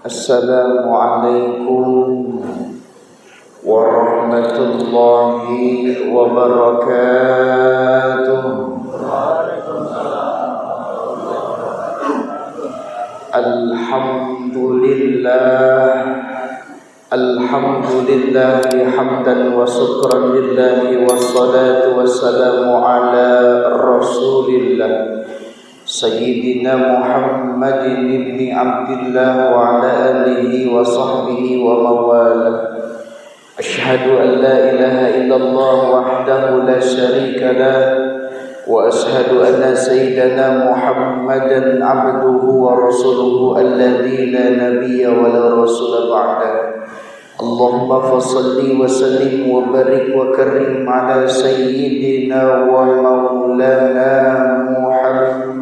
Assalamualaikum warahmatullahi wabarakatuh. Alhamdulillah hamdan wa syukran lillahi wassalatu wassalamu ala rasulillah Sayyidina Muhammadin ibni Abdillah wa ala alihi wa sahbihi wa mawalah. Ashhadu an la ilaha illallah wahdahu la syarika lah wa ashhadu anna sayyidana Muhammadan abduhu wa rasuluhu alladzi la nabiyya wa la rasula ba'dah. Allahumma fassalli wa sallim wa barik wa karim ala sayyidina wa maulana Muhammadin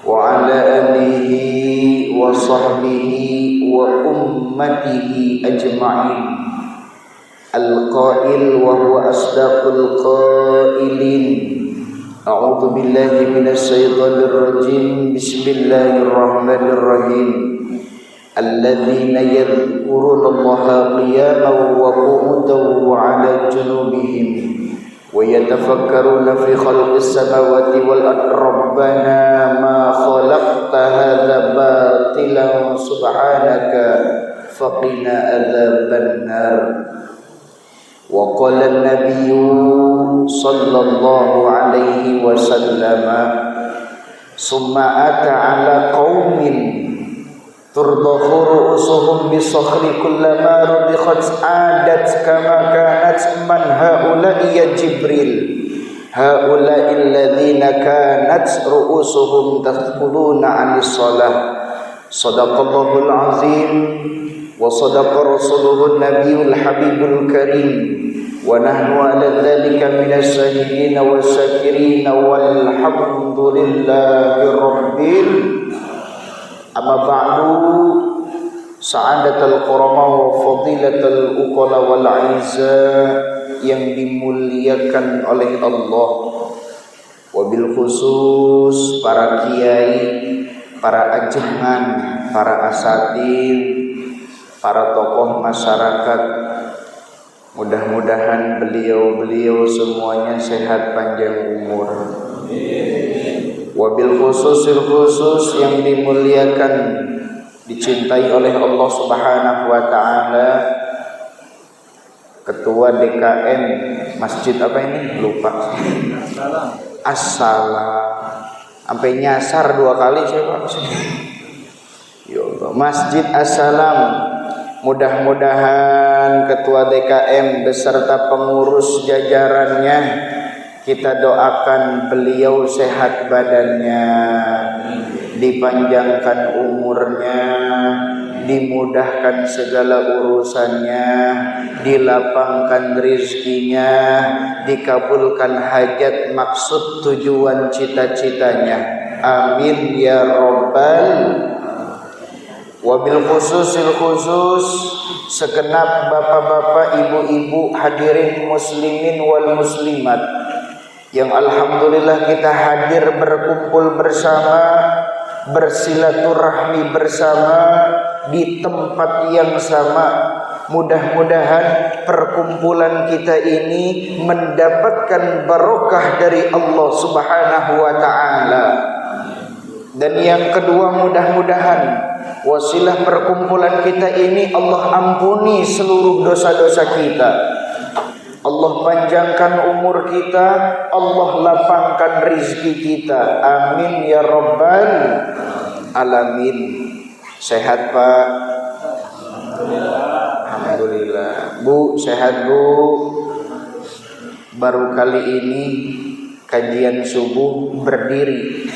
wa ala alihi wa sahbihi wa ummatihi ajma'in. Al-qail wa huwa asdaqul qailin. A'udzu billahi minasy syaithanir rajim. Bismillahirrahmanirrahim. Alladzina yadhkuruna Allaha qiyaman wa qu'udan wa 'ala junubihim wa yatafakkaruna fi khalqis samawati wal ardi rabbana ma khalaqta hadza batilan subhanaka faqina adzabannar. Wa qala an-nabiyyu sallallahu alaihi wasallam summa ata ala qaumin turdahu ru'usuhum bisakhri kullama rudikhat adat kama kanat man haula'i ya Jibril haula'i alladhina kanat ru'usuhum tathquluna 'anis shalah. Shadaqallahul azim wa sadaqa rasuluhun nabiyul habibul karim wa nahnu ala dhalika minas syahidin wasyakirin walhamdulillahi rabbil. Amma ba'du, sa'adatul qurama wa fadilatul uqala wal aiza yang dimuliakan oleh Allah, wabil khusus para kiai, para ajengan, para asatid, para tokoh masyarakat. Mudah-mudahan beliau-beliau semuanya sehat panjang umur. Wabil khususil khusus yang dimuliakan, dicintai oleh Allah Subhanahu wa taala, Ketua DKM Masjid apa ini? Lupa. As-Salam. Sampai nyasar 2 kali saya Pak. Ya Allah, Masjid As-Salam. Mudah-mudahan Ketua DKM beserta pengurus jajarannya, kita doakan beliau sehat badannya, dipanjangkan umurnya, dimudahkan segala urusannya, dilapangkan rizkinya, dikabulkan hajat maksud tujuan cita-citanya. Amin ya rabbal. Wabil khususil khusus segenap bapak-bapak, ibu-ibu, hadirin muslimin wal muslimat yang alhamdulillah kita hadir berkumpul bersama, bersilaturahmi bersama di tempat yang sama. Mudah-mudahan perkumpulan kita ini mendapatkan barokah dari Allah Subhanahu wa taala. Dan yang kedua, mudah-mudahan wasilah perkumpulan kita ini Allah ampuni seluruh dosa-dosa kita, Allah panjangkan umur kita, Allah lapangkan rizki kita. Amin ya rabbal alamin. Sehat Pak? Alhamdulillah. Bu, sehat Bu? Baru kali ini kajian subuh berdiri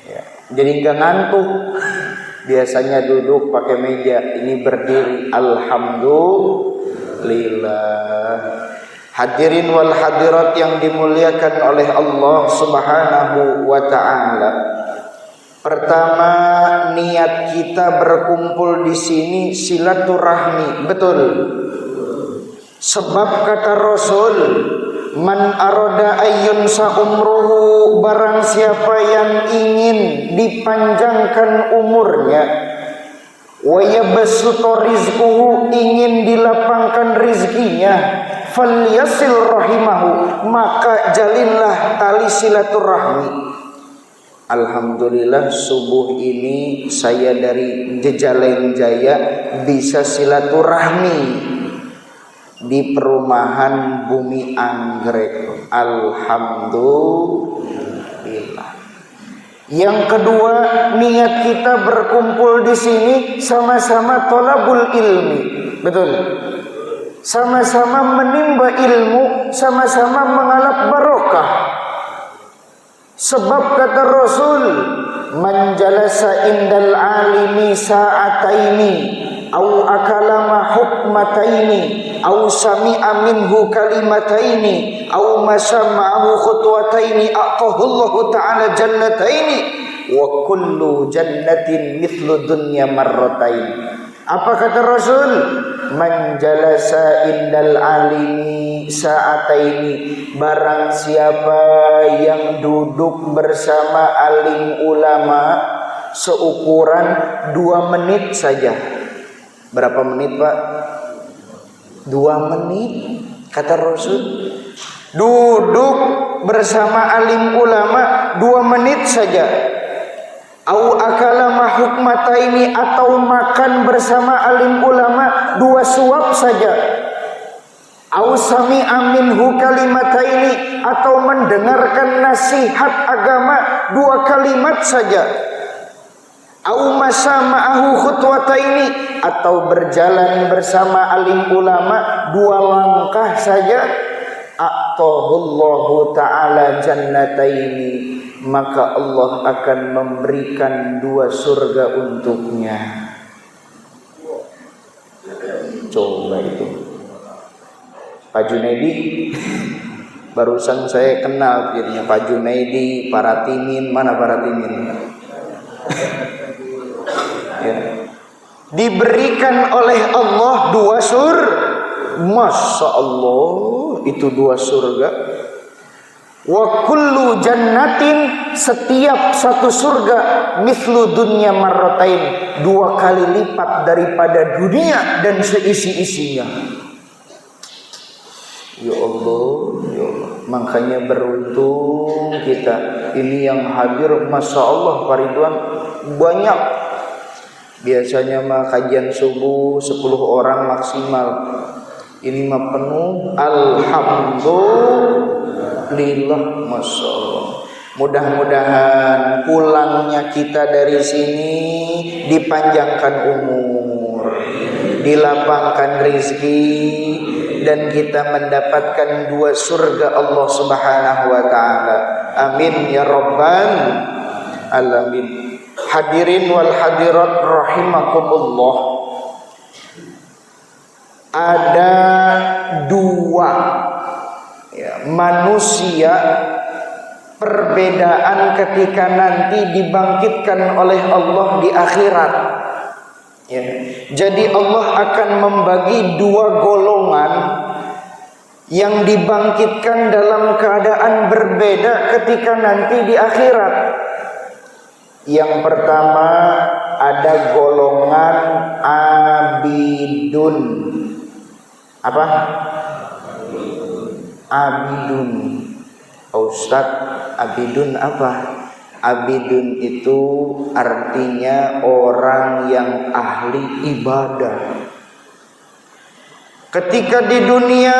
ya, jadi gak ngantuk. Biasanya duduk pakai meja, ini berdiri. Alhamdulillah. Hadirin wal hadirat yang dimuliakan oleh Allah Subhanahu wa taala. Pertama, niat kita berkumpul di sini silaturahmi, betul. Sebab kata Rasul, Man arada ayyunsa umruhu, barang siapa yang ingin dipanjangkan umurnya, wa yabsutu rizquhu, ingin dilapangkan rizkinya, falyasil rahimahu, maka jalinlah tali silaturahmi. Alhamdulillah subuh ini saya dari Jejaleng Jaya bisa silaturahmi di perumahan Bumi Anggrek. Alhamdulillah. Yang kedua, niat kita berkumpul di sini sama-sama tolabul ilmi. Betul. Sama-sama menimba ilmu, sama-sama mengalap barokah. Sebab kata Rasul, man jalasa indal alimi sa'ataini au akalama hukmataini au sami'a minhu kalimataini au masama'ahu khutwataini a'tahullahu ta'ala jannataini wa kullu jannatin mithlu dunya marratain. Apa kata Rasul? Man jalasa indal alimi sa'ataini, barang siapa yang duduk bersama alim ulama seukuran 2 menit saja. Berapa menit Pak? 2 menit kata Rasul. Duduk bersama alim ulama 2 menit saja. Au akalama hukmataini, atau makan bersama alim ulama 2 suap saja. Au sami'a minhu kalimataini, atau mendengarkan nasihat agama 2 kalimat saja. Au masama'ahu khutwataini, atau berjalan bersama alim ulama 2 langkah saja. A'tahullahu ta'ala jannataini, maka Allah akan memberikan 2 surga untuknya. Coba itu Pak Junaidi, barusan saya kenal dirinya Pak Junaidi, Paratimin. Mana Paratimin? Ya. Diberikan oleh Allah 2 surga. Masya Allah, itu 2 surga. Wa kullu jannatin, setiap satu surga, mithlu dunya marratain, 2 kali lipat daripada dunia dan seisi-isinya. Ya Allah, ya Allah. Makanya beruntung kita. Ini yang hadir, Masya Allah Pak Ridwan, banyak. Biasanya mah kajian subuh 10 orang maksimal. Ini mah penuh. Alhamdulillah, Masya Allah. Mudah-mudahan pulangnya kita dari sini dipanjangkan umur, dilapangkan rezeki, dan kita mendapatkan 2 surga Allah Subhanahu wa ta'ala. Amin ya rabbal alamin. Hadirin wal hadirat rahimakumullah. Ada 2 manusia, perbedaan ketika nanti dibangkitkan oleh Allah di akhirat. Jadi Allah akan membagi 2 golongan yang dibangkitkan dalam keadaan berbeda ketika nanti di akhirat. Yang pertama, ada golongan abidun. Apa? Abidun. Ustaz, abidun apa? Abidun itu artinya orang yang ahli ibadah. Ketika di dunia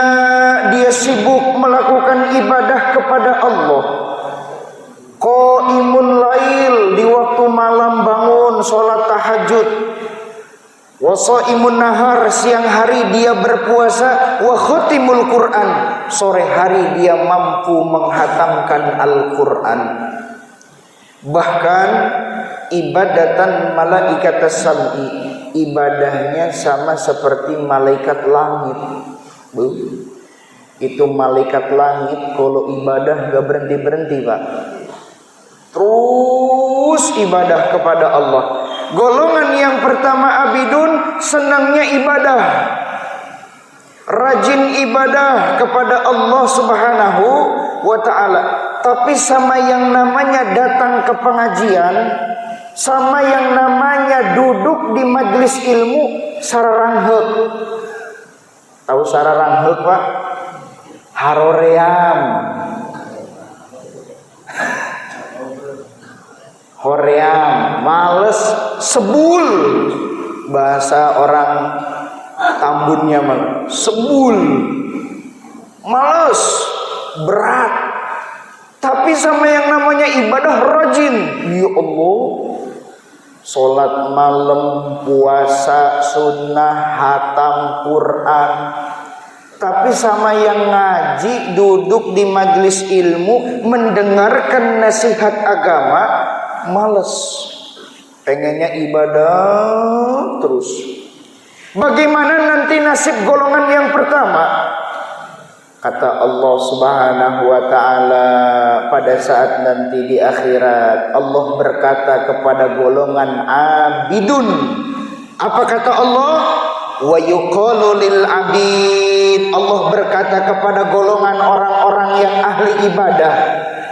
dia sibuk melakukan ibadah kepada Allah, qaimun lail, di waktu malam bangun sholat tahajud, wa shaimun nahar, siang hari dia berpuasa, wa khatimul Quran, sore hari dia mampu menghatamkan Al-Quran. Bahkan ibadatan malaikat as-sam'i, ibadahnya sama seperti malaikat langit. Itu malaikat langit kalau ibadah gak berhenti-berhenti Pak, terus ibadah kepada Allah. Golongan yang pertama abidun, senangnya ibadah. rajin ibadah kepada Allah Subhanahu wa ta'ala. Tapi sama yang namanya datang ke pengajian, sama yang namanya duduk di majelis ilmu, sararangheuk. Tahu sararangheuk, Pak? Haroream. Hoream, males, sebul. Bahasa orang Tambunnya mah, sebul, males, berat. Tapi sama yang namanya ibadah rajin. Ya Allah, sholat malam, puasa, sunnah, hatam Quran. Tapi sama yang ngaji, duduk di majelis ilmu, mendengarkan nasihat agama, males. Pengennya ibadah terus. Bagaimana nanti nasib golongan yang pertama? Kata Allah Subhanahu wa ta'ala pada saat nanti di akhirat, Allah berkata kepada golongan abidun. Apa kata Allah? Wa yuqalu lil abid. Allah berkata kepada golongan orang-orang yang ahli ibadah.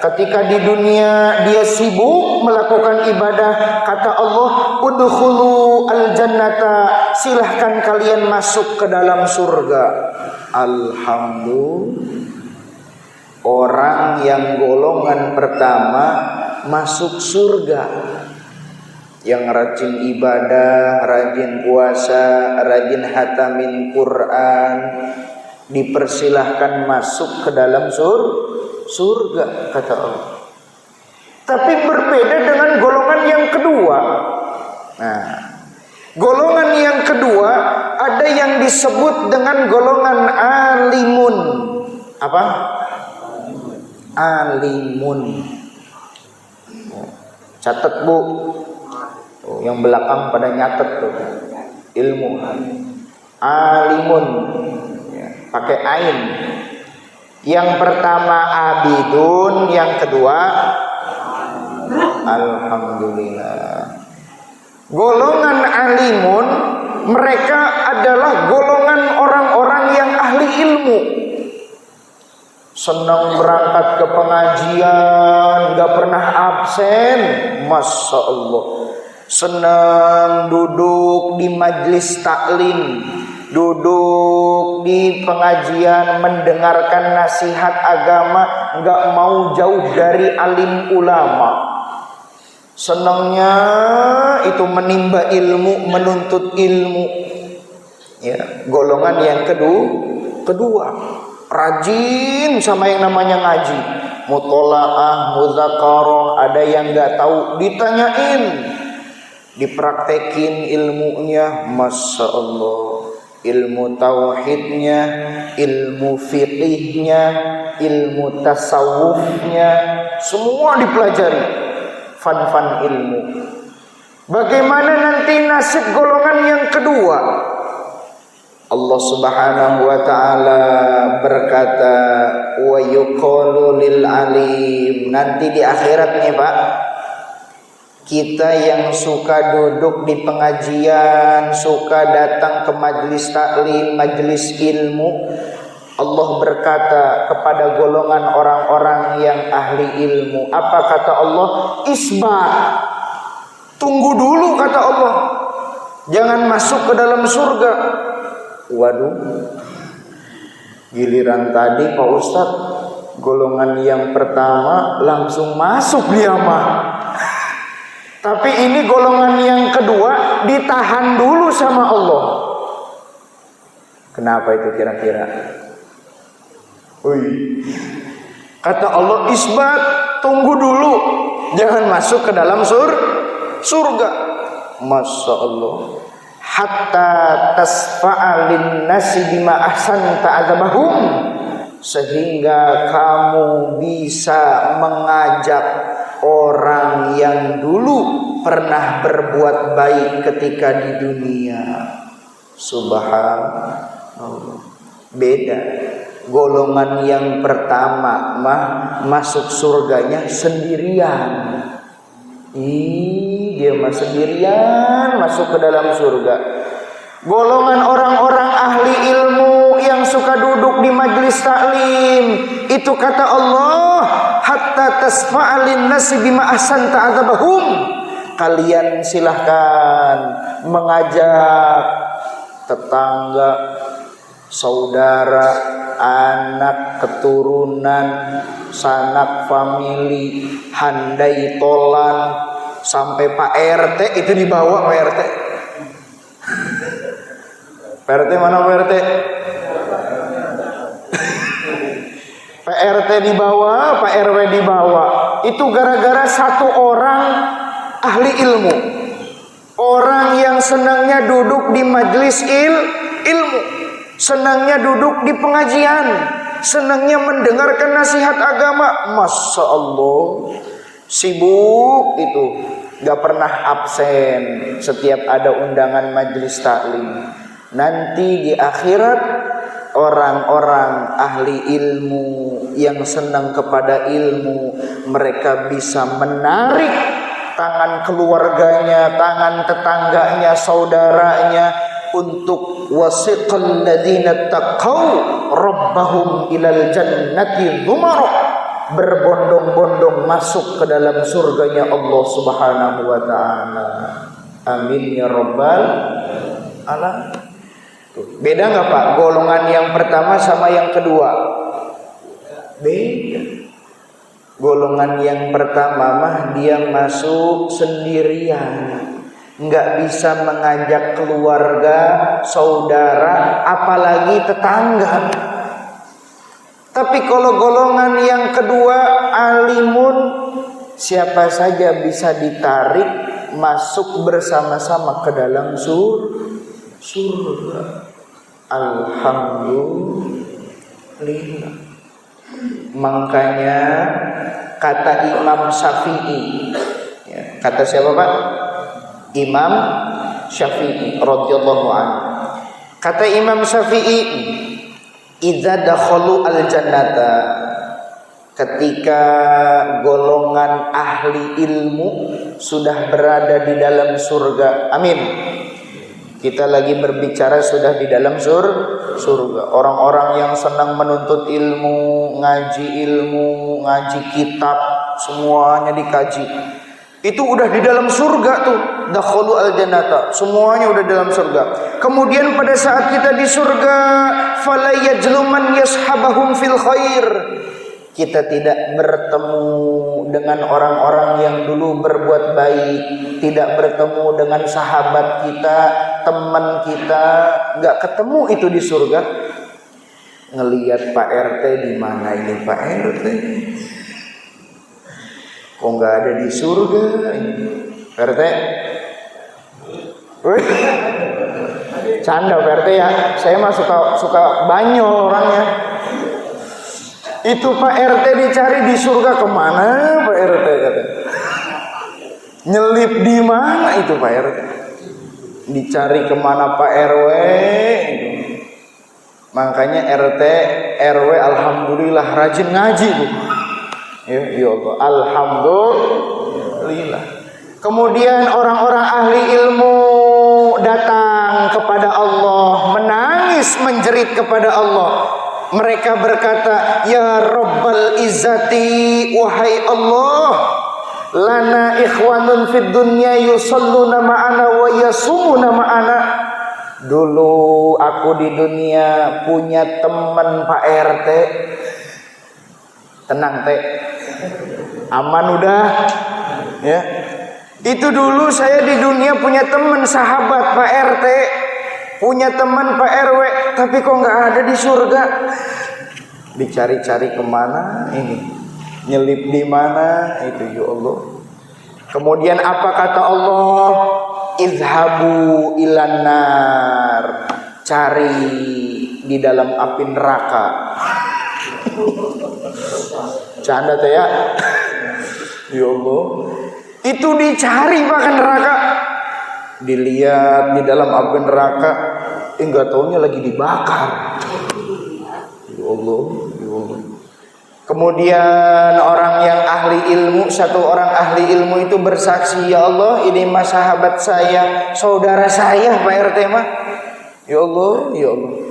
Ketika di dunia dia sibuk melakukan ibadah, kata Allah, udkhulu al-jannata, silahkan kalian masuk ke dalam surga. Alhamdulillah, orang yang golongan pertama masuk surga, yang rajin ibadah, rajin puasa, rajin hatamin Quran, dipersilahkan masuk ke dalam surga, kata Allah. Tapi berbeda dengan golongan yang kedua. Nah, golongan yang kedua ada yang disebut dengan golongan alimun. Apa? Alimun. Catat, Bu. Yang belakang pada nyatet tuh. Ilmu. Alimun. Pakai ain. Yang pertama abidun, yang kedua alhamdulillah. Golongan alimun, mereka adalah golongan orang-orang yang ahli ilmu. Senang berangkat ke pengajian, gak pernah absen, Masya Allah. Senang duduk di majlis taklim, duduk di pengajian, mendengarkan nasihat agama, gak mau jauh dari alim ulama. Senangnya itu menimba ilmu, menuntut ilmu. Ya, golongan yang kedua, rajin sama yang namanya ngaji, mutolaah, muzakarah. Ada yang nggak tahu ditanyain, dipraktekin ilmunya, Masya Allah. Ilmu tauhidnya, ilmu fiqihnya, ilmu tasawufnya, semua dipelajari. Fan ilmu. Bagaimana nanti nasib golongan yang kedua? Allah Subhanahu wa ta'ala berkata, wa yuqalu lil alim. Nanti di akhirat nih, Pak, kita yang suka duduk di pengajian, suka datang ke majlis taklim, majlis ilmu, Allah berkata kepada golongan orang-orang yang ahli ilmu. Apa kata Allah? Isbat. Tunggu dulu, kata Allah. Jangan masuk ke dalam surga. Waduh. Giliran tadi Pak Ustadz, golongan yang pertama langsung masuk dia mah. Tapi ini golongan yang kedua ditahan dulu sama Allah. Kenapa itu kira-kira? Kata Allah, isbat, tunggu dulu, jangan masuk ke dalam surga. Masya Allah. Hatta tasfa'alin nasi bima ahsanta azabahum, sehingga kamu bisa mengajak orang yang dulu pernah berbuat baik ketika di dunia. Subhanallah. Beda. Golongan yang pertama masuk surganya sendirian. Dia sendirian masuk ke dalam surga. Golongan orang-orang ahli ilmu yang suka duduk di majelis taklim itu kata Allah, hatta tasfa'alin nasi bima ahsanta adzabahum. Kalian silahkan mengajak tetangga, saudara, anak, keturunan, sanak famili, handai tolan, sampai Pak RT itu dibawa. Pak RT, Pak RT mana Pak RT? Pak RT dibawa, Pak RW dibawa. Itu gara-gara satu orang ahli ilmu, orang yang senangnya duduk di majelis ilmu, senangnya duduk di pengajian, senangnya mendengarkan nasihat agama. Masya Allah, sibuk itu, gak pernah absen setiap ada undangan majelis taklim. Nanti di akhirat orang-orang ahli ilmu yang senang kepada ilmu, mereka bisa menarik tangan keluarganya, tangan tetangganya, saudaranya untuk wasiqal ladzina taqaw rabbahum ilal jannati dzumara, berbondong-bondong masuk ke dalam surganya Allah Subhanahu wa taala. Amin ya rabbal alamin. Beda nggak Pak golongan yang pertama sama yang kedua? Beda. Golongan yang pertama mah dia masuk sendirian, nggak bisa mengajak keluarga, saudara, apalagi tetangga. Tapi kalau golongan yang kedua, alimun, siapa saja bisa ditarik masuk bersama-sama ke dalam surga. Alhamdulillah. Makanya kata Imam Syafi'i, ya, kata siapa Pak? Imam Syafi'i radhiyallahu anhu. Kata Imam Syafi'i, idza dakhalu al-jannata, ketika golongan ahli ilmu sudah berada di dalam surga. Amin. Kita lagi berbicara sudah di dalam surga. Orang-orang yang senang menuntut ilmu, ngaji kitab, semuanya dikaji. Itu udah di dalam surga tuh. Dakhalu al-jannata, semuanya udah dalam surga. Kemudian pada saat kita di surga, fala yajluman yashabahum fil khair. Kita tidak bertemu dengan orang-orang yang dulu berbuat baik, tidak bertemu dengan sahabat kita, teman kita, nggak ketemu itu di surga. Ngelihat Pak RT di mana ini Pak RT? Kok nggak ada di surga ini? Pak RT? Canda Pak RT ya, saya mah suka banyol orangnya. Itu Pak RT dicari di surga kemana Pak RT kata? Nyelip di mana itu Pak RT? Dicari kemana Pak RW itu. Makanya RT RW alhamdulillah rajin ngaji tuh. Ya Allah, alhamdulillah. Kemudian orang-orang ahli ilmu datang kepada Allah, menangis menjerit kepada Allah. Mereka berkata, ya Rabbal Izzati, wahai Allah, lana ikhwanun fid dunya yusalluna ma'ana wa yasumuna ma'ana. Dulu aku di dunia punya teman Pak RT. Tenang teh, aman udah ya. Itu dulu saya di dunia punya teman sahabat Pak RT, punya teman Pak RW, tapi kok nggak ada di surga. Dicari-cari kemana ini, nyelip di mana itu ya Allah. Kemudian apa kata Allah? Izhabu ilan nar, cari di dalam api neraka. Canda teh ya. Ya Allah. Itu dicari bahkan neraka. Dilihat di dalam api neraka, enggak taunya lagi dibakar. Ya Allah, ya Allah. Kemudian orang yang ahli ilmu, satu orang ahli ilmu itu bersaksi, ya Allah, ini mah sahabat saya, saudara saya Pak RT mah. Ya Allah, ya Allah.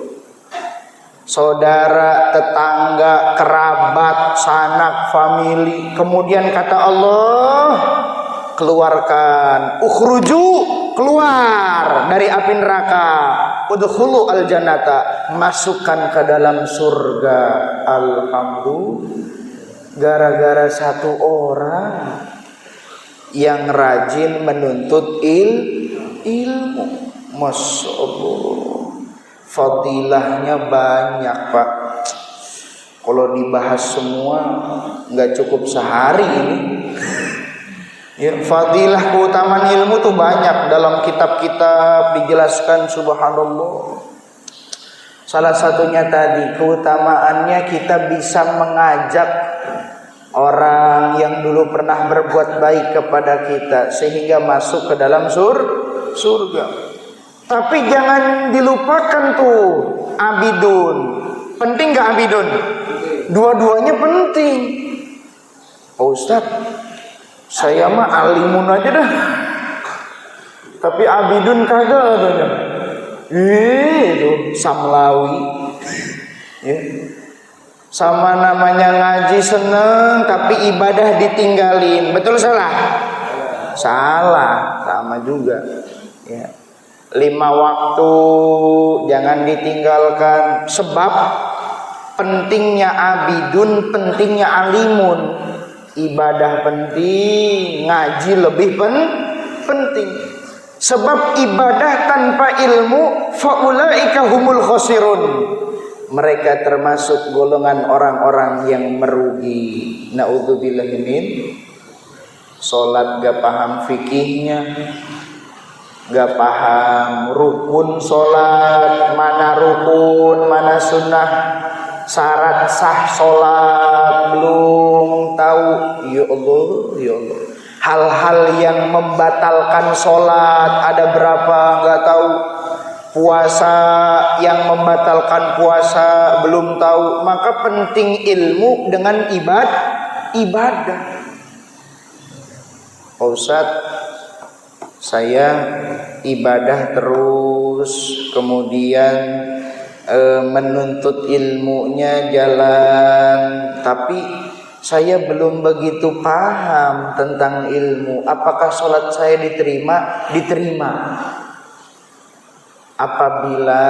saudara, tetangga, kerabat, sanak, famili. Kemudian kata Allah, keluarkan, ukhruju, keluar dari api neraka, udkhulu aljannata, masukkan ke dalam surga. Alhamdulillah, gara-gara satu orang yang rajin menuntut ilmu. Masya Allah, fadilahnya banyak Pak. Kalau dibahas semua nggak cukup sehari ini. Ya, fadilah keutamaan ilmu tuh banyak dalam kitab-kitab dijelaskan, subhanallah. Salah satunya tadi keutamaannya kita bisa mengajak orang yang dulu pernah berbuat baik kepada kita sehingga masuk ke dalam surga. Tapi jangan dilupakan tuh abidun. Penting gak abidun? Dua-duanya penting. Oh Ustaz, saya mah alimun aja dah, tapi abidun kagak adanya. Itu samlawi ya. Sama namanya ngaji seneng tapi ibadah ditinggalin. Betul salah? Salah, sama juga ya. 5 waktu jangan ditinggalkan. Sebab pentingnya abidun, pentingnya alimun. Ibadah penting, ngaji lebih penting. Sebab ibadah tanpa ilmu faulaika humul khosirun. Mereka termasuk golongan orang-orang yang merugi. Naudzubillah min. Salat gak paham fikihnya, gak paham rukun salat, mana rukun, mana sunnah, syarat sah salat belum tahu. Ya Allah, ya Allah. Hal-hal yang membatalkan salat ada berapa nggak tahu. Puasa yang membatalkan puasa belum tahu. Maka penting ilmu dengan ibadah. Ustaz, saya ibadah terus, kemudian menuntut ilmunya jalan, tapi saya belum begitu paham tentang ilmu. Apakah sholat saya diterima? Diterima apabila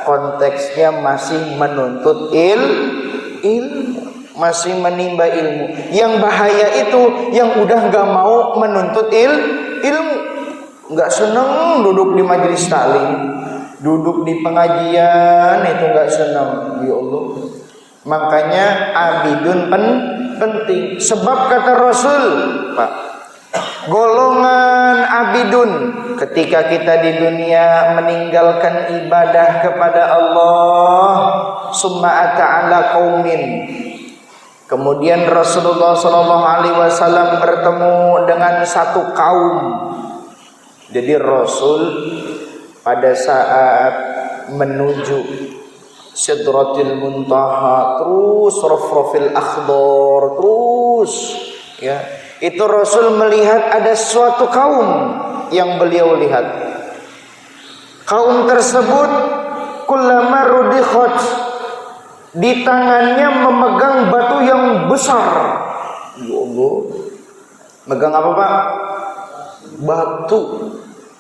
konteksnya masih menuntut ilmu, masih menimba ilmu. Yang bahaya itu yang udah gak mau menuntut ilmu, gak seneng duduk di majelis taklim, duduk di pengajian itu gak seneng. Ya Allah, makanya abidun penting. Sebab kata Rasul, Pak, golongan abidun ketika kita di dunia meninggalkan ibadah kepada Allah, summa ata'ala qaumin. Kemudian Rasulullah SAW bertemu dengan satu kaum. Jadi Rasul pada saat menuju Sidratil Muntaha, terus Rafrafil Akhdar, terus ya, itu Rasul melihat ada suatu kaum yang beliau lihat. Kaum tersebut kullama rudikhat, di tangannya memegang batu yang besar. Ya Allah, megang apa Pak?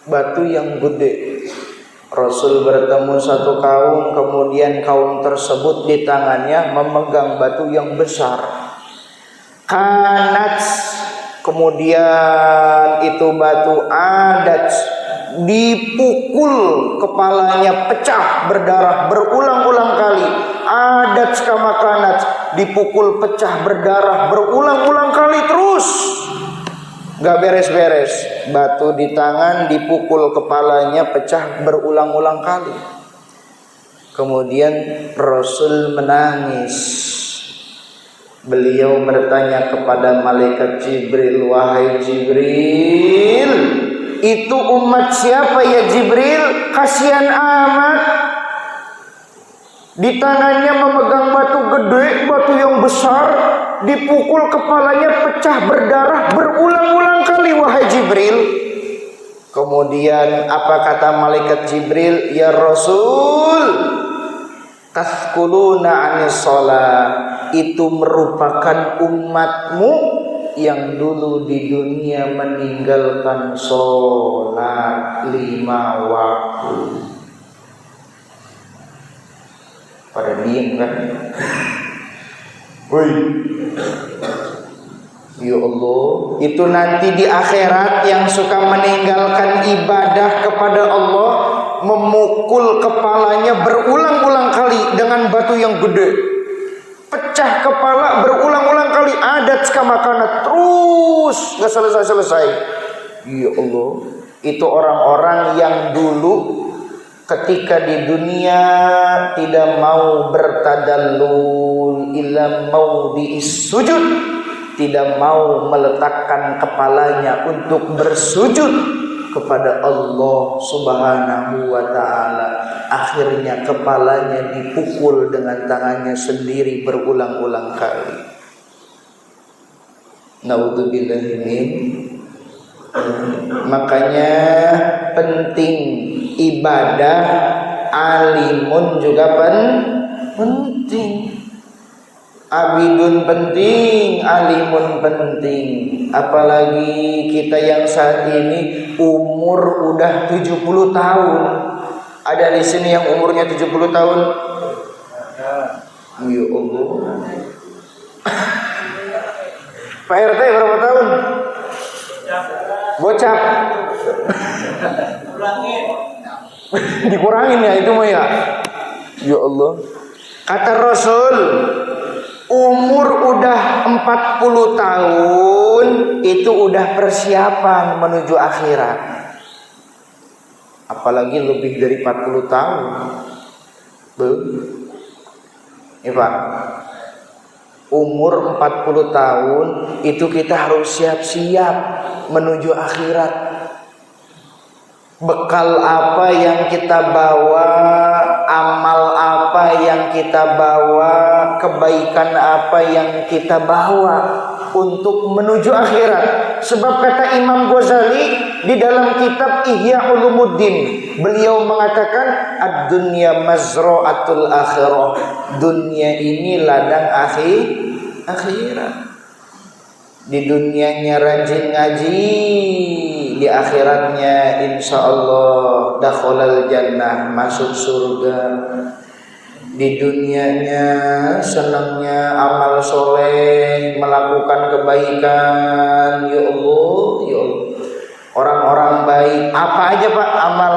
Batu yang gede. Rasul bertemu satu kaum, kemudian kaum tersebut di tangannya memegang batu yang besar. Kanat, kemudian itu batu adat, dipukul kepalanya pecah berdarah berulang-ulang kali. Adat kama kanat, dipukul pecah berdarah berulang-ulang kali terus. Gak beres-beres, batu di tangan dipukul kepalanya pecah berulang-ulang kali. Kemudian Rasul menangis. Beliau bertanya kepada malaikat Jibril, wahai Jibril, itu umat siapa ya Jibril? Kasihan amat. Di tangannya memegang batu gede, batu yang besar, dipukul kepalanya pecah berdarah berulang-ulang kali, wahai Jibril. Kemudian apa kata malaikat Jibril? Ya Rasul, taskuluna 'anis shalah, itu merupakan umatmu yang dulu di dunia meninggalkan sholat 5 waktu. Pada diem kan? Woi, ya Allah, itu nanti di akhirat yang suka meninggalkan ibadah kepada Allah, memukul kepalanya berulang-ulang kali dengan batu yang gede, pecah kepala berulang-ulang kali, adat skamakanan terus gak selesai-selesai. Ya Allah, itu orang-orang yang dulu ketika di dunia tidak mau bertadallul illa maudhi'is sujud, tidak mau meletakkan kepalanya untuk bersujud kepada Allah Subhanahu wa ta'ala. Akhirnya kepalanya dipukul dengan tangannya sendiri berulang-ulang kali. Naudzubillahi min. Makanya penting ibadah, alimun juga penting, abidun penting, alimun penting. Apalagi kita yang saat ini umur udah 70 tahun. Ada di sini yang umurnya 70 tahun? Ya Allah. Pak RT berapa tahun? Bocap. Dikurangin ya itu mah ya. Ya Allah. Kata Rasul, umur udah 40 tahun itu udah persiapan menuju akhirat. Apalagi lebih dari 40 tahun. Ya Pak. Umur 40 tahun itu kita harus siap-siap menuju akhirat. Bekal apa yang kita bawa, amal apa yang kita bawa, kebaikan apa yang kita bawa untuk menuju akhirat. Sebab kata Imam Ghazali di dalam kitab Ihya Ulumuddin, beliau mengatakan ad-dunya mazra'atul akhirah. Dunia ini ladang akhirat. Di dunianya rajin ngaji, di akhiratnya insya Allah dakhalal jannah, masuk surga. Di dunianya senangnya amal soleh, melakukan kebaikan. Ya Allah, ya Allah. Orang-orang baik apa aja Pak amal?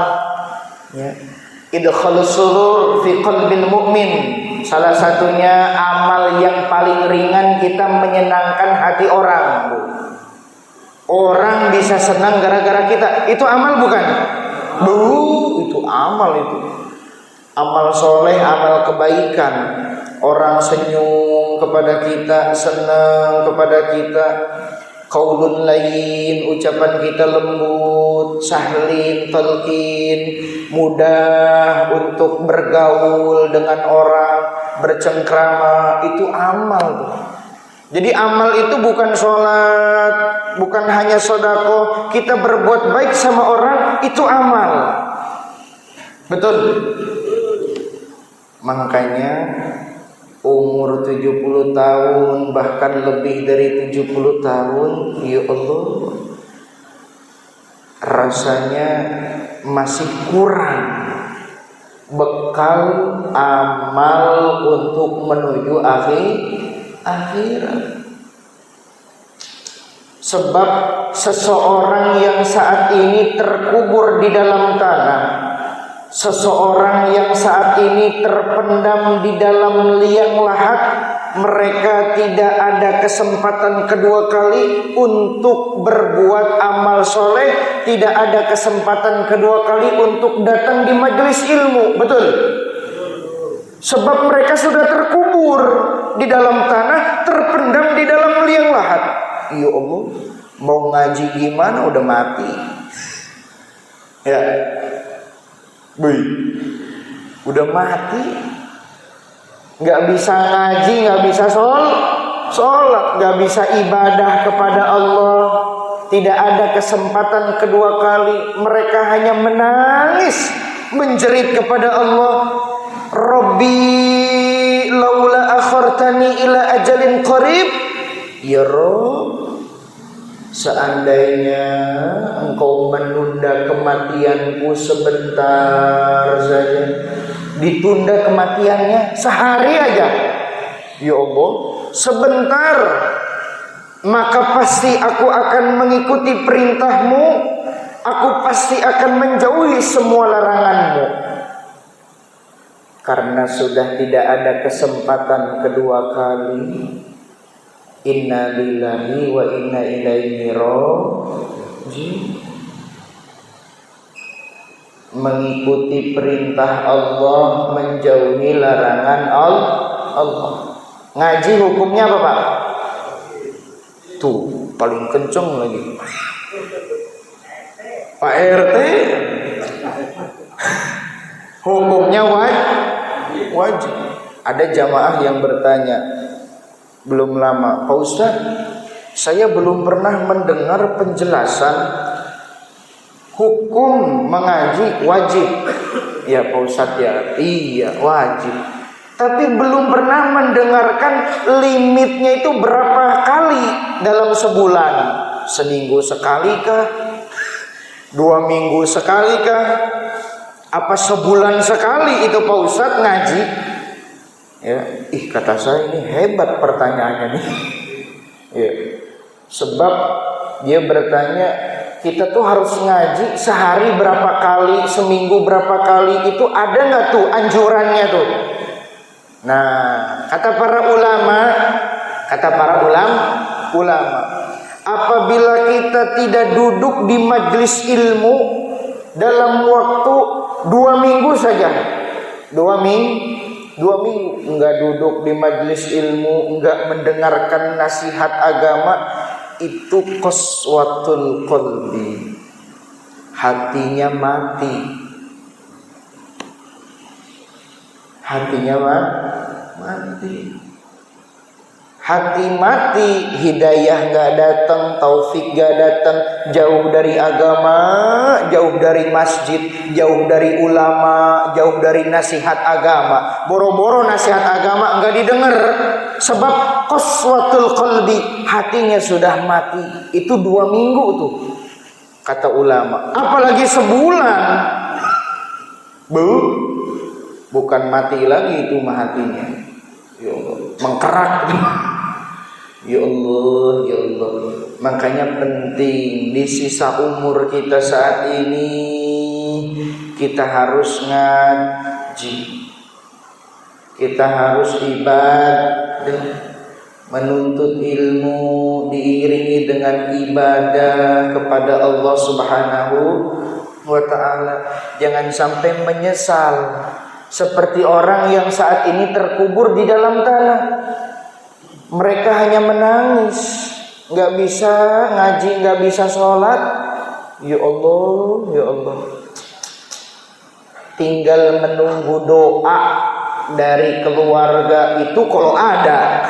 Ya. Idkhalus surur fi qalbil mu'min. Salah satunya amal yang paling ringan, kita menyenangkan hati orang. Orang bisa senang gara-gara kita. Itu amal bukan? Itu amal itu. Amal soleh, amal kebaikan. Orang senyum kepada kita, senang kepada kita. Qaulun lain, ucapan kita lembut, sahlin, talqin, mudah untuk bergaul dengan orang, bercengkrama, itu amal. Jadi amal itu bukan sholat, bukan hanya sedekah, kita berbuat baik sama orang, itu amal. Betul? Makanya umur 70 tahun bahkan lebih dari 70 tahun, ya Allah, rasanya masih kurang bekal amal untuk menuju akhirat. Sebab seseorang yang saat ini terkubur di dalam tanah, seseorang yang saat ini terpendam di dalam liang lahat, mereka tidak ada kesempatan kedua kali untuk berbuat amal soleh, tidak ada kesempatan kedua kali untuk datang di majelis ilmu. Betul? Sebab mereka sudah terkubur di dalam tanah, terpendam di dalam liang lahat. Ya Allah, mau ngaji gimana udah mati. Ya. Udah mati, nggak bisa ngaji, nggak bisa sholat, nggak bisa ibadah kepada Allah, tidak ada kesempatan kedua kali. Mereka hanya menangis, menjerit kepada Allah, Rabbi laula akhartani ila ajalin qarib, ya Rabb, seandainya engkau menunda kematianku sebentar saja, ditunda kematiannya sehari aja, ya Allah, sebentar, maka pasti aku akan mengikuti perintahmu, aku pasti akan menjauhi semua laranganmu. Karena sudah tidak ada kesempatan kedua kali. Inna lillahi wa inna ilaihi raji'un. Mengikuti perintah Allah, menjauhi larangan Allah. Ngaji hukumnya apa, Pak? Tuh, paling kenceng lagi. Pak RT. Hukumnya wajib. Ada jamaah yang bertanya belum lama, Pak Ustaz, saya belum pernah mendengar penjelasan hukum mengaji wajib. Ya Pak Ustaz ya, iya wajib. Tapi belum pernah mendengarkan limitnya itu berapa kali dalam sebulan. Seminggu sekali kah? 2 minggu sekali kah? Apa sebulan sekali itu Pak Ustaz ngaji? Ya, kata saya ini hebat pertanyaannya nih. Ya, sebab dia bertanya, kita tuh harus ngaji sehari berapa kali, seminggu berapa kali, itu ada nggak tuh anjurannya tuh? Nah, kata para ulama, apabila kita tidak duduk di majelis ilmu dalam waktu 2 minggu saja, 2 minggu enggak duduk di majelis ilmu, enggak mendengarkan nasihat agama, itu qaswatul qalbi, hatinya mati. Hati mati, hidayah gak datang, taufik gak datang, jauh dari agama, jauh dari masjid, jauh dari ulama, jauh dari nasihat agama. Boro-boro nasihat agama enggak didengar, sebab qaswatul qalbi, hatinya sudah mati. Itu 2 minggu tuh kata ulama, apalagi sebulan. Bukan mati lagi itu mah hatinya, ya Allah, mengkerak. Ya Allah, ya Allah. Makanya penting di sisa umur kita saat ini, kita harus ngaji, kita harus ibadah, menuntut ilmu diiringi dengan ibadah kepada Allah Subhanahu wa ta'ala. Jangan sampai menyesal seperti orang yang saat ini terkubur di dalam tanah. Mereka hanya menangis, gak bisa ngaji, gak bisa sholat. Ya Allah, ya Allah. Tinggal menunggu doa dari keluarga itu kalau ada.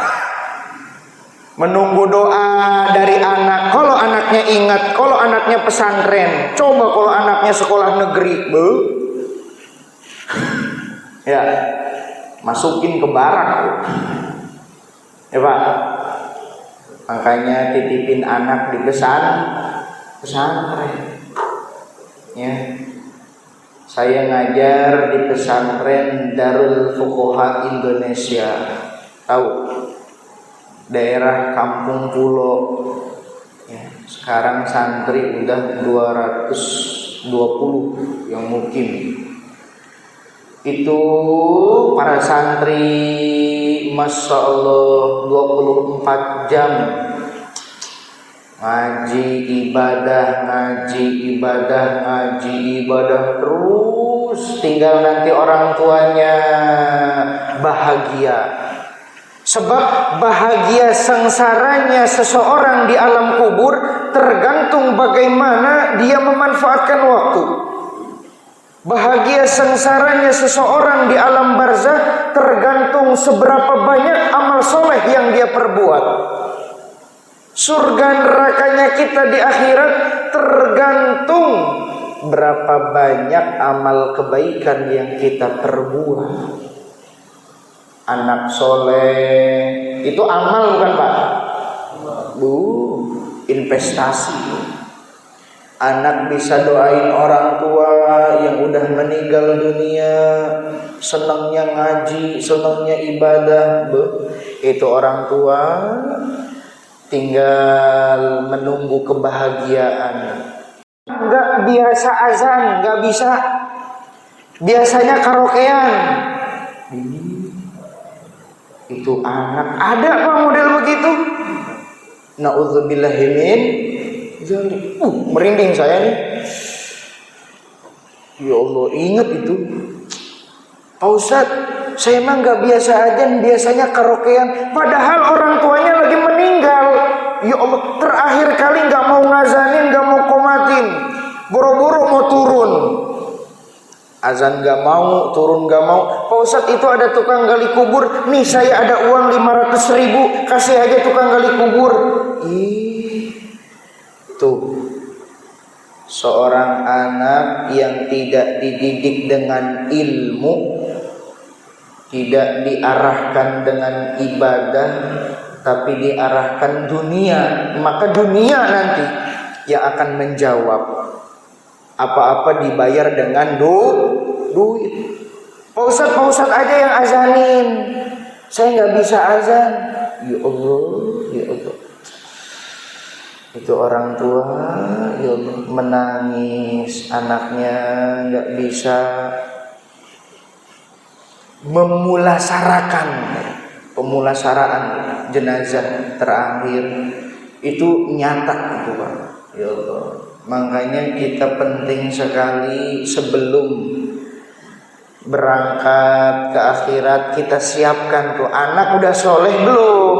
Menunggu doa dari anak, kalau anaknya ingat, kalau anaknya pesantren. Coba kalau anaknya sekolah negeri, ya masukin ke barak. Ya Pak, makanya titipin anak di pesantren. Ya, saya ngajar di pesantren Darul Fuqaha Indonesia. Tahu? Daerah Kampung Pulo. Ya, sekarang santri udah 220 yang mukim. Itu para santri Masya Allah 24 jam ngaji ibadah terus, tinggal nanti orang tuanya bahagia. Sebab bahagia sengsaranya seseorang di alam kubur tergantung bagaimana dia memanfaatkan waktu. Bahagia sengsaranya seseorang di alam barzah tergantung seberapa banyak amal soleh yang dia perbuat. Surga nerakanya kita di akhirat tergantung berapa banyak amal kebaikan yang kita perbuat. anak soleh. Itu amal bukan Pak? Investasi. Anak bisa doain orang tua yang udah meninggal dunia, senangnya ngaji, senangnya ibadah. Itu orang tua tinggal menunggu kebahagiaan. Enggak biasa azan, enggak bisa. Biasanya karaokean. Itu anak ada Pak model begitu? Na'udzubillahi min dzalik. Merinding saya nih. Ya Allah, ingat itu. Pak Ustadz, saya emang gak biasa azan, biasanya karaokean. Padahal orang tuanya lagi meninggal. Ya Allah, terakhir kali gak mau ngazanin, gak mau komatin. Boro-boro mau turun. Azan gak mau, turun gak mau. Pak Ustadz, itu ada tukang gali kubur. Nih saya ada uang 500.000, kasih aja tukang gali kubur. Tuh, seorang anak yang tidak dididik dengan ilmu, tidak diarahkan dengan ibadah, tapi diarahkan dunia, maka dunia nanti yang akan menjawab. Apa-apa dibayar dengan duit. Pak Ustadz aja yang azanin, saya nggak bisa azan. Ya Allah, ya Allah. Itu orang tua, ya Allah, menangis, anaknya nggak bisa pemulasaraan jenazah terakhir. Itu nyata itu Pak. Ya Allah. Makanya kita penting sekali sebelum berangkat ke akhirat kita siapkan tuh, anak udah soleh belum?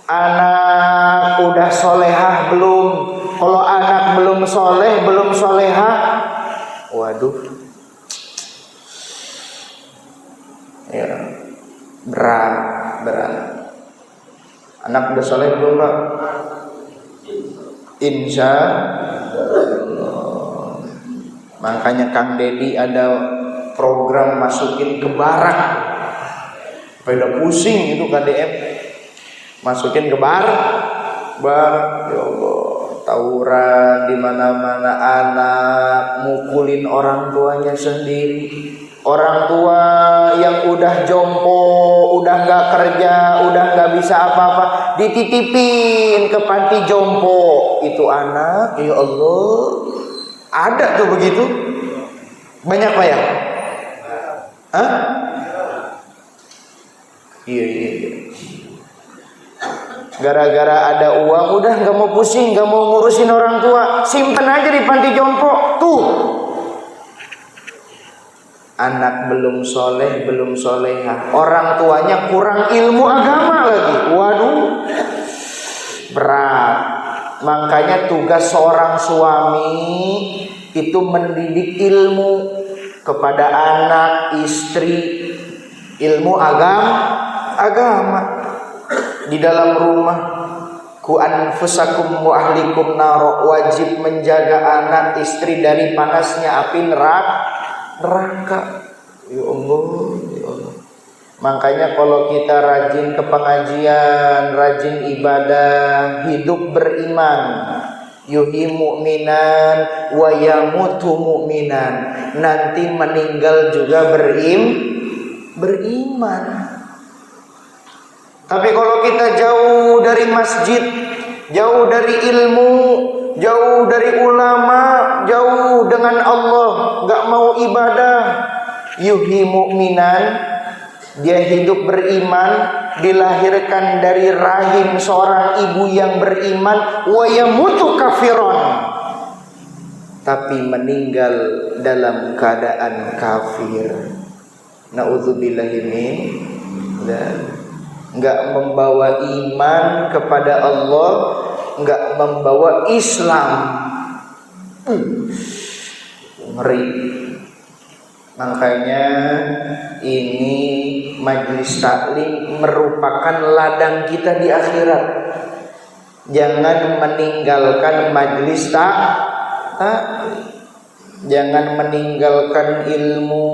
Anak udah solehah belum? Kalau anak belum soleh, belum solehah, waduh, ya berat. Anak udah soleh belum Pak? Insya Allah. Makanya Kang Dedi ada program masukin ke barak. Pada pusing itu KDM. Masukin ke barak. Ya Allah, tawuran di mana-mana, anak mukulin orang tuanya sendiri. Orang tua yang udah jompo, udah gak kerja, udah gak bisa apa-apa, dititipin ke panti jompo. Itu anak, ya Allah, ada tuh begitu. Banyak Pak ya? Hah? Iya. Gara-gara ada uang, udah gak mau pusing, gak mau ngurusin orang tua, simpen aja di panti jompo. Tuh, anak belum soleh, belum solehah, orang tuanya kurang ilmu agama lagi. Waduh, berat. Makanya tugas seorang suami itu mendidik ilmu kepada anak, istri, ilmu agama di dalam rumah. Ku anfusakum wa ahlikum naro, wajib menjaga anak, istri dari panasnya api neraka. Ya Allah, ya Allah. Makanya kalau kita rajin ke pengajian, rajin ibadah, hidup beriman, yuhi mu'minan wa yamutu mu'minan, nanti meninggal juga beriman. Tapi kalau kita jauh dari masjid, jauh dari ilmu, jauh dari ulama, jauh dengan Allah, gak mau ibadah, yuhi mu'minan, dia hidup beriman, dilahirkan dari rahim seorang ibu yang beriman, wa yamutu kafiron, tapi meninggal dalam keadaan kafir. Na'udzubillahi min dzalik. Enggak membawa iman kepada Allah, enggak membawa Islam. Ngeri. Makanya ini majelis taklim merupakan ladang kita di akhirat. Jangan meninggalkan majelis taklim. Jangan meninggalkan ilmu.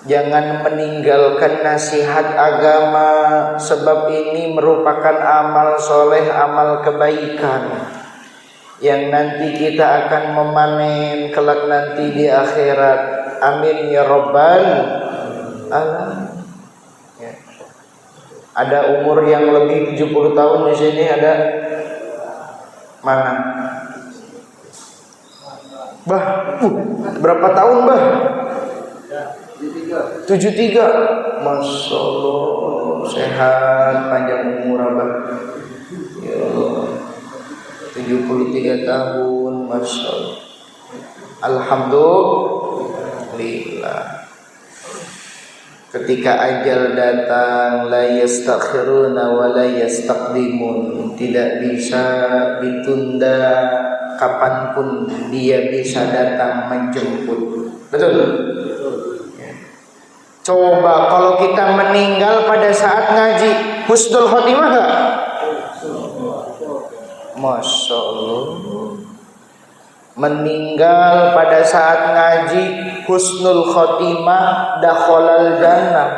Jangan meninggalkan nasihat agama, sebab ini merupakan amal soleh, amal kebaikan yang nanti kita akan memanen kelak nanti di akhirat. Amin ya rabbal alamin. Ya. Ada umur yang lebih 70 tahun di sini, ada mana? Bah, berapa tahun, Bah? 73. Masya Allah, sehat, panjang umur, Abah. Ya Allah, 73 tahun, Masya Allah. Alhamdulillah. Ketika ajal datang, la yastakhiruna wa la yastaqdimun, tidak bisa ditunda, kapanpun dia bisa datang menjemput. Betul? Coba kalau kita meninggal pada saat ngaji, husnul khotimah gak? Masya Allah. Meninggal pada saat ngaji, husnul khotimah, dakhalal jannah.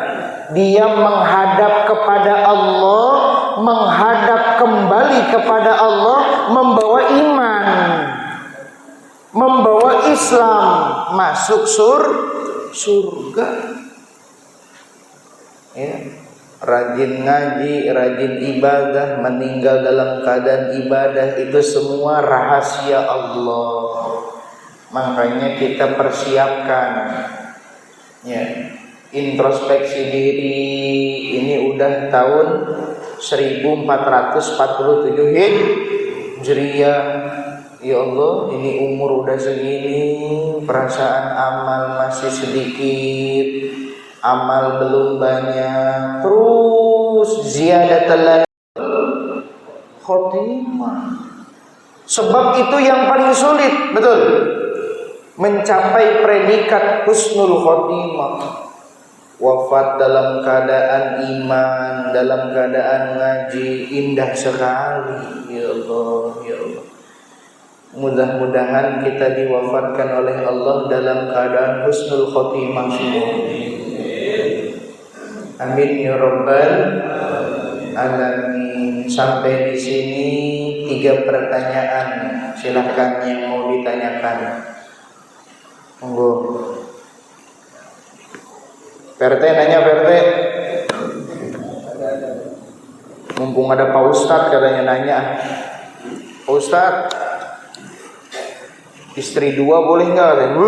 Dia menghadap kepada Allah, menghadap kembali kepada Allah, membawa iman, membawa Islam, masuk surga. Ya, rajin ngaji, rajin ibadah, meninggal dalam keadaan ibadah, itu semua rahasia Allah. Makanya kita persiapkan, ya, introspeksi diri. Ini udah tahun 1447 Hijriah. Ya Allah, ini umur udah segini, perasaan amal masih sedikit, amal belum banyak, terus ziyadatul khotimah. Sebab itu yang paling sulit, betul, mencapai predikat husnul khotimah. Wafat dalam keadaan iman, dalam keadaan ngaji, indah sekali. Ya Allah, ya Allah. Mudah-mudahan kita diwafatkan oleh Allah dalam keadaan husnul khotimah semua. Amin ya rabbal alamin. Sampai di sini 3 pertanyaan. Silakan yang mau ditanyakan. Monggo. PRT nanya, PRT. Mumpung ada Pak Ustadz katanya nanya. Pak Ustadz, istri 2 boleh nggak?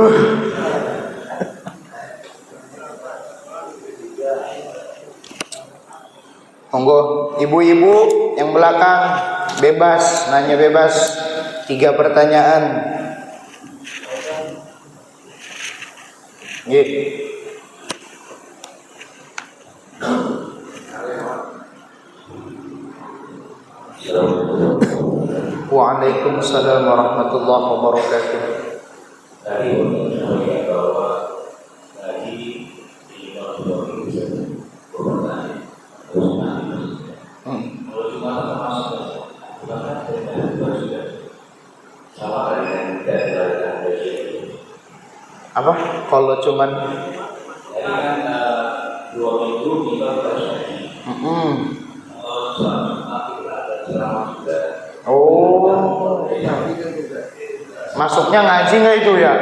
Monggo, ibu-ibu yang belakang bebas, nanya bebas. 3 pertanyaan. Nggih. Waalaikumsalam warahmatullahi wabarakatuh. Tadi mengingatkan bahwa tadi di kalau cuma termasuk bukan sudah sama dengan apa? Kalau cuman tadi kan 2 minggu kita berhaji. Oh, masuknya ngaji nggak itu ya?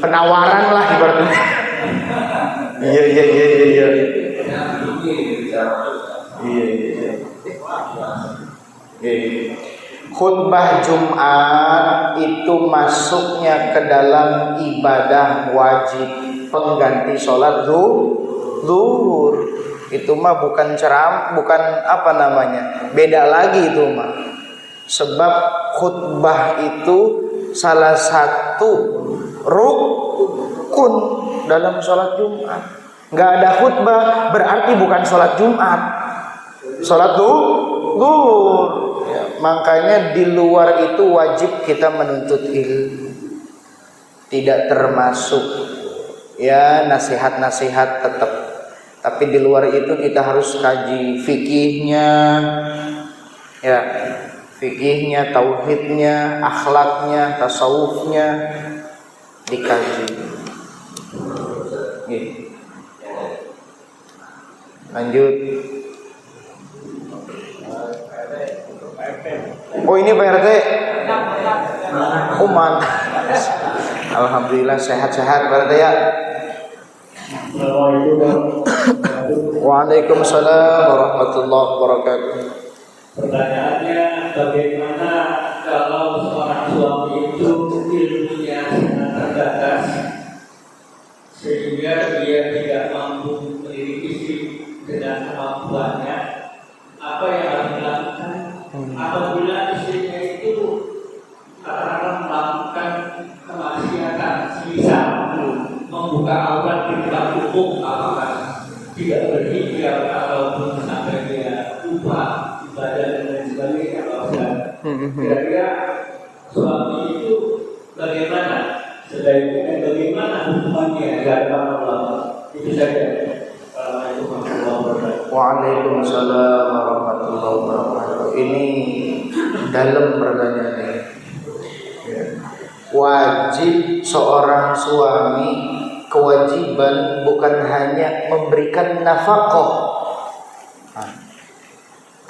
Penawaran lah ibaratnya. Iya. Khutbah Jumat itu masuknya ke dalam ibadah wajib pengganti sholat zuhur. Itu mah bukan bukan apa namanya, beda lagi itu mah. Sebab khutbah itu salah satu rukun dalam sholat Jumat. Nggak ada khutbah berarti bukan sholat Jumat, sholat zuhur. Ya, makanya di luar itu wajib kita menuntut ilmu. Tidak termasuk ya nasihat-nasihat tetap. Tapi di luar itu kita harus kaji fikihnya, ya, fikihnya, tauhidnya, akhlaknya, tasawufnya dikaji. Nggih. Lanjut. Oh ini Pak RT. Oh mantap. Alhamdulillah sehat-sehat Pak RT ya. Waalaikumsalam warahmatullahi wabarakatuh. Pertanyaannya, bagaimana kalau seorang suami itu ilmunya sangat terbatas sehingga dia tidak mampu mendidik istri dengan kemampuannya? Apa yang harus dilakukan apabila istrinya itu akan melakukan kemaksiatan, semisal membuka aurat di tempat umum, apakah tidak berhijab ataupun sampai dia lupa ibadah dan lain sebagainya? Kira-kira suami itu bagaimana sebaiknya dan bagaimana hukumannya dari Allah? Itu saja. Waalaikumsalam warahmatullahi wabarakatuh. Ini dalam pertanyaannya. Wajib seorang suami, kewajiban bukan hanya memberikan nafkah.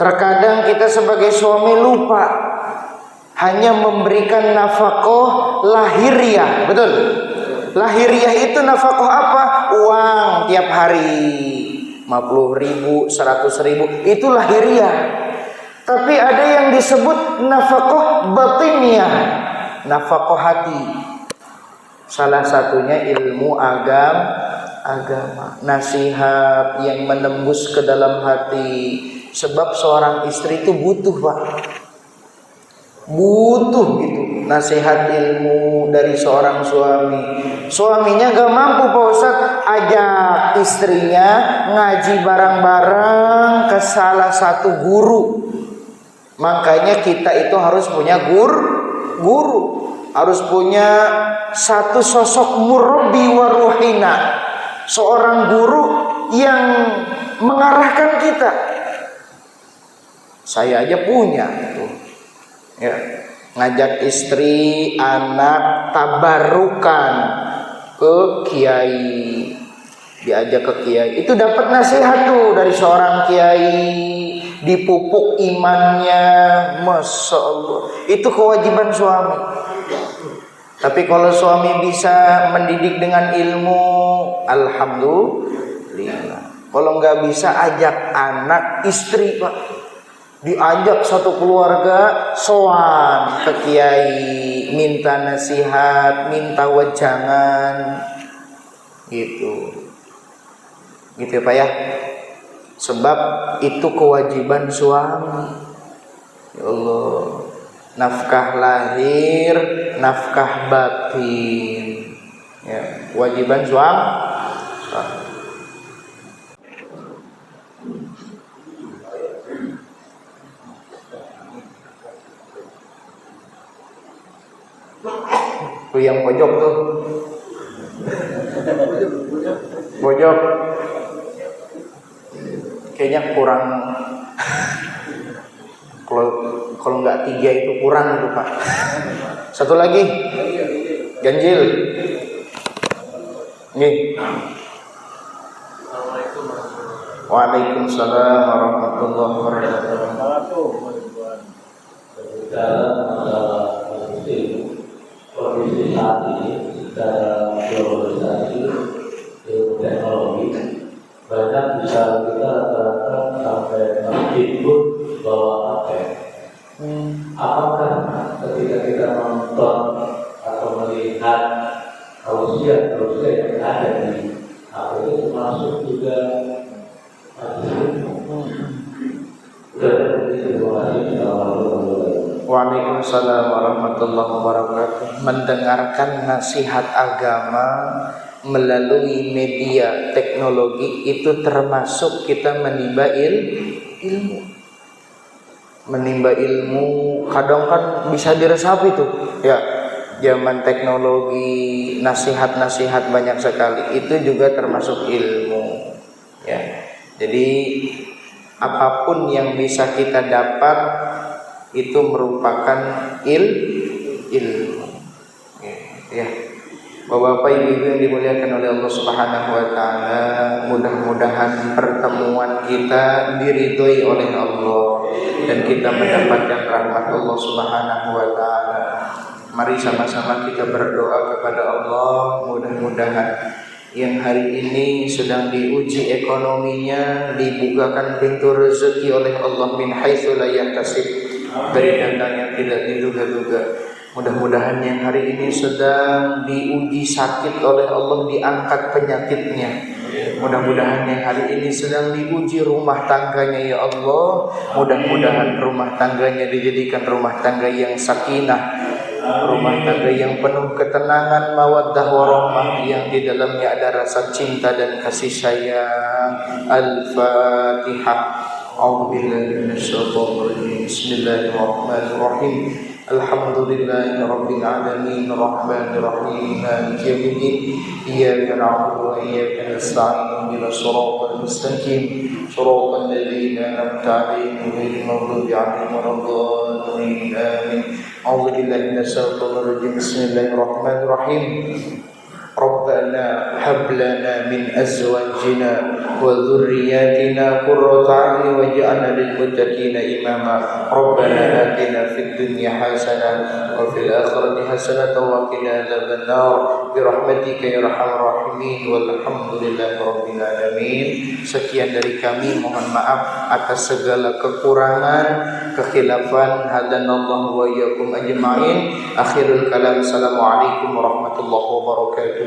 Terkadang kita sebagai suami lupa hanya memberikan nafkah lahiriah, betul? Lahiriah itu nafkah apa? Uang tiap hari 50.000, 100.000, itu lahiriah. Tapi ada yang disebut nafkah batiniah, nafkah hati. Salah satunya ilmu agama, nasihat yang menembus ke dalam hati. Sebab seorang istri itu butuh, Pak. Butuh itu nasihat ilmu dari seorang suami. Suaminya gak mampu Pak Ustaz, ajak istrinya ngaji bareng-bareng ke salah satu guru. Makanya kita itu harus punya guru. Harus punya satu sosok murabbi wa ruhina, seorang guru yang mengarahkan kita. Saya aja punya tuh. Ya, ngajak istri, anak tabarukan ke kiai, diajak ke kiai, itu dapat nasihat tuh dari seorang kiai, dipupuk imannya, masya Allah. Itu kewajiban suami. Tapi kalau suami bisa mendidik dengan ilmu, alhamdulillah. Kalau nggak bisa, ajak anak, istri, Pak. Diajak satu keluarga sowan ke kiai, minta nasihat, minta wejangan, gitu ya Pak ya. Sebab itu kewajiban suami. Ya Allah, nafkah lahir, nafkah batin, ya, kewajiban suami. Tuh yang pojok tuh, pojok kayaknya kurang. Kalau nggak 3 itu kurang tuh Pak. Satu lagi, ganjil. Nih. Waalaikumsalam warahmatullahi wabarakatuh. Kondisi saat ini secara globalisasi ilmu teknologi banyak bisa kita rata-rata sampai masjid pun bawa HP. Apakah ketika kita nonton atau melihat tausiah yang ada di HP itu termasuk juga Waalaikumsalam warahmatullahi wabarakatuh. Mendengarkan nasihat agama melalui media teknologi itu termasuk kita menimba ilmu. Menimba ilmu kadang kan bisa diresapi tuh. Ya, zaman teknologi, nasihat-nasihat banyak sekali. Itu juga termasuk ilmu. Ya. Jadi apapun yang bisa kita dapat itu merupakan ilmu. Ya. Bapak Ibu yang dimuliakan oleh Allah Subhanahu wa taala, mudah-mudahan pertemuan kita diridhoi oleh Allah dan kita mendapatkan rahmat Allah Subhanahu wa taala. Mari sama-sama kita berdoa kepada Allah, mudah-mudahan yang hari ini sedang diuji ekonominya dibukakan pintu rezeki oleh Allah min haitsu la yahtasib, dari datang yang tidak diduga-duga. Mudah-mudahan yang hari ini sedang diuji sakit oleh Allah diangkat penyakitnya. Mudah-mudahan yang hari ini sedang diuji rumah tangganya ya Allah. Mudah-mudahan rumah tangganya dijadikan rumah tangga yang sakinah, rumah tangga yang penuh ketenangan, mawaddah warahmah, yang di dalamnya ada rasa cinta dan kasih sayang. Al-Fatihah. A'udzubillahi minasyaitonir rajim. Bismillahirrahmanirrahim. Alhamdulillahi rabbil alamin, arrahmanir rahim, maliki yaumiddin. Iyyaka na'budu wa iyyaka nasta'in. Ihdinas siratal mustaqim, siratal ladzina an'amta 'alaihim ghairil maghdubi 'alaihim waladdallin. Amin. A'udzu billahi minasyaitonir rajim. Bismillahirrahmanirrahim. Rabbana hab lana min azwajina wa dhurriyyatina qurrata a'yun waj'alna lil muttaqina imama. Rabbana atina fid dunya hasanah wa fil akhirati hasanah wa qina adzabannar bi rahmatika ya arhamar rahimin walhamdulillahi rabbil alamin. Sekian dari kami, mohon maaf atas segala kekurangan, kekhilafan. Hadanallahu wa iyyakum ajma'in. Akhirul kalam, assalamualaikum warahmatullahi wabarakatuh.